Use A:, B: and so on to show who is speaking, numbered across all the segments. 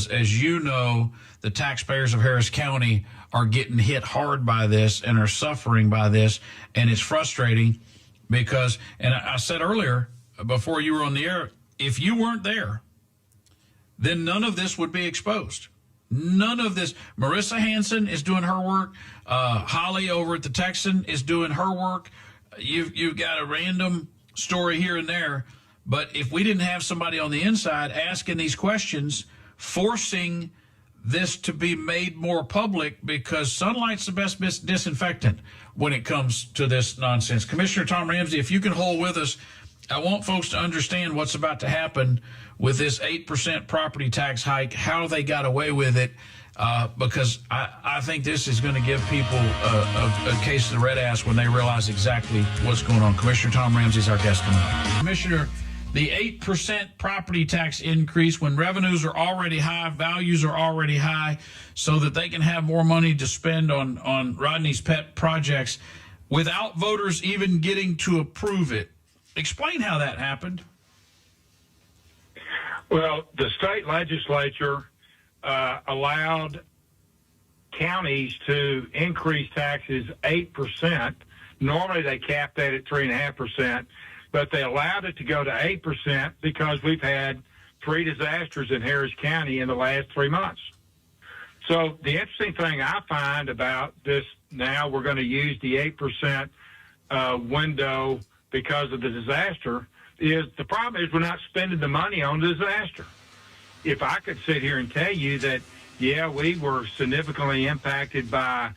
A: As you know, the taxpayers of Harris County are getting hit hard by this and are suffering by this, and it's frustrating because, and I said earlier before you were on the air, if you weren't there, then none of this would be exposed. None of this. Marissa Hanson is doing her work. Holly over at the Texan is doing her work. You've got a random story here and there, but if we didn't have somebody on the inside asking these questions, forcing this to be made more public, because sunlight's the best disinfectant when it comes to this nonsense. Commissioner Tom Ramsey, if you can hold with us, I want folks to understand what's about to happen with this 8% property tax hike, how they got away with it, because I think this is going to give people a case of the red ass when they realize exactly what's going on. Commissioner Tom Ramsey is our guest tonight. Commissioner, the 8% property tax increase when revenues are already high, values are already high, so that they can have more money to spend on Rodney's pet projects without voters even getting to approve it. Explain how that happened.
B: Well, the state legislature allowed counties to increase taxes 8%. Normally they capped that at 3.5%, but they allowed it to go to 8% because we've had 3 disasters in Harris County in the last 3 months. So the interesting thing I find about this now, we're going to use the 8% window because of the disaster, is the problem is we're not spending the money on the disaster. If I could sit here and tell you that, yeah, we were significantly impacted by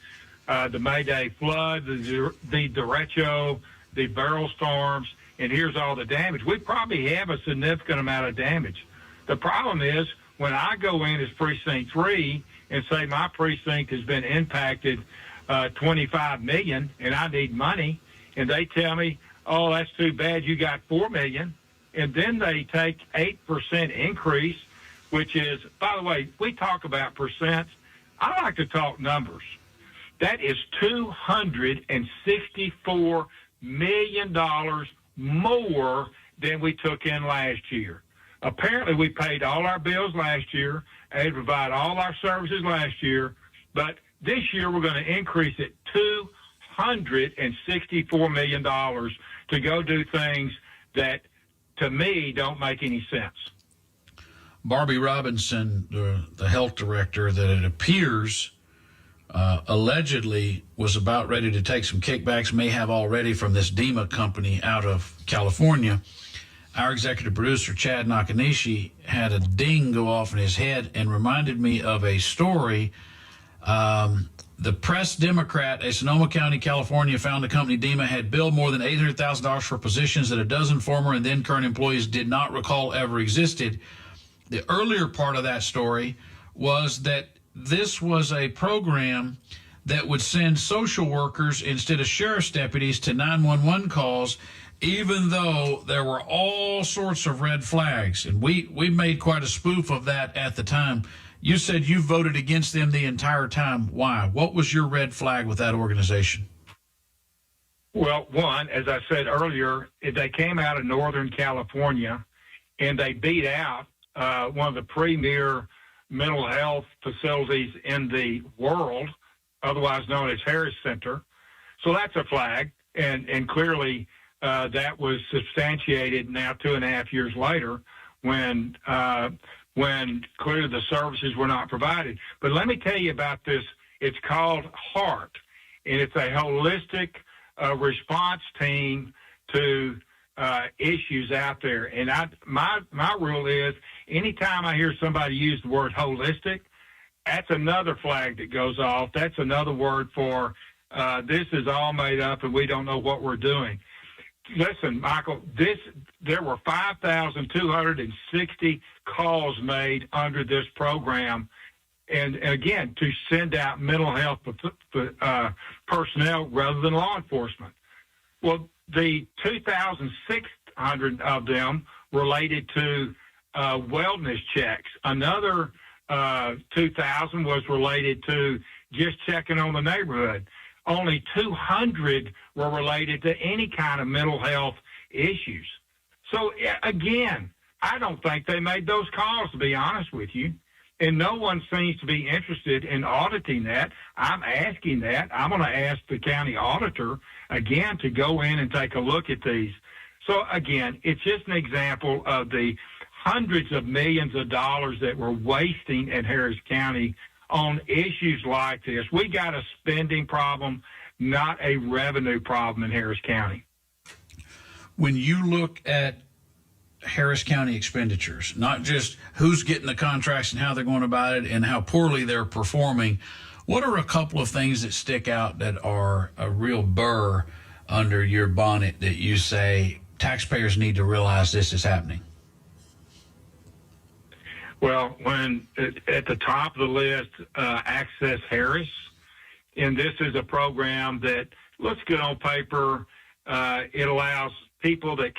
B: the Mayday flood, the derecho, the barrel storms, and here's all the damage, we probably have a significant amount of damage. The problem is when I go in as Precinct 3 and say my precinct has been impacted $25 million and I need money, and they tell me, oh, that's too bad, you got $4 million. And then they take 8% increase, which is, by the way, we talk about percents. I like to talk numbers. That is $264 million more than we took in last year. Apparently, we paid all our bills last year and provide all our services last year, but this year we're going to increase it $264 million to go do things that, to me, don't make any sense.
A: Barbie Robinson, the health director, that it appears allegedly was about ready to take some kickbacks, may have already, from this DEMA company out of California. Our executive producer, Chad Nakanishi, had a ding go off in his head and reminded me of a story. The Press Democrat at Sonoma County, California, found the company DEMA had billed more than $800,000 for positions that a dozen former and then current employees did not recall ever existed. The earlier part of that story was that this was a program that would send social workers instead of sheriff's deputies to 911 calls, even though there were all sorts of red flags. And we made quite a spoof of that at the time. You said you voted against them the entire time. Why? What was your red flag with that organization?
B: Well, one, as I said earlier, they came out of Northern California, and they beat out one of the premier mental health facilities in the world, otherwise known as Harris Center. So that's a flag, and clearly that was substantiated now 2.5 years later when clearly the services were not provided. But let me tell you about this. It's called HEART, and it's a holistic response team to issues out there. And my rule is, anytime I hear somebody use the word holistic, that's another flag that goes off. That's another word for this is all made up and we don't know what we're doing. Listen, Michael, there were 5,260 calls made under this program, and again, to send out mental health personnel rather than law enforcement. Well, the 2,600 of them related to wellness checks. Another 2,000 was related to just checking on the neighborhood. Only 200 were related to any kind of mental health issues. So, again, I don't think they made those calls, to be honest with you. And no one seems to be interested in auditing that. I'm asking that. I'm going to ask the county auditor again to go in and take a look at these. So again, it's just an example of the hundreds of millions of dollars that we're wasting at Harris County on issues like this. We got a spending problem, not a revenue problem in Harris County.
A: When you look at Harris County expenditures, not just who's getting the contracts and how they're going about it and how poorly they're performing, what are a couple of things that stick out that are a real burr under your bonnet that you say taxpayers need to realize this is happening?
B: Well, when at the top of the list, Access Harris, and this is a program that looks good on paper. It allows people that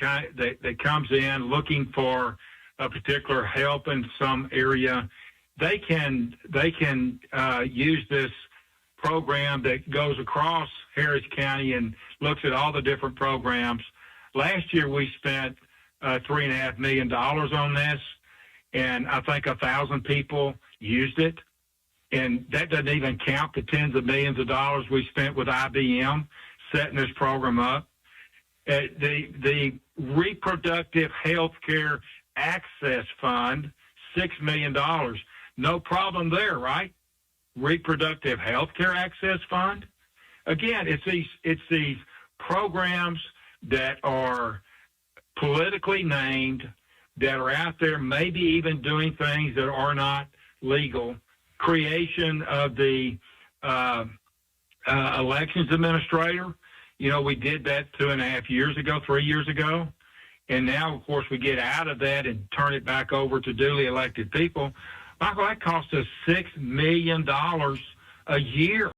B: comes in looking for a particular help in some area, they can use this program that goes across Harris County and looks at all the different programs. Last year we spent $3.5 million on this, and I think 1,000 people used it. And that doesn't even count the tens of millions of dollars we spent with IBM setting this program up. The Reproductive Health Care Access Fund, $6 million. No problem there, right? Reproductive Health Care Access Fund. Again, it's these programs that are politically named, that are out there maybe even doing things that are not legal. Creation of the elections administrator. You know, we did that 2.5 years ago, 3 years ago. And now, of course, we get out of that and turn it back over to duly elected people. Michael, that cost us $6 million a year.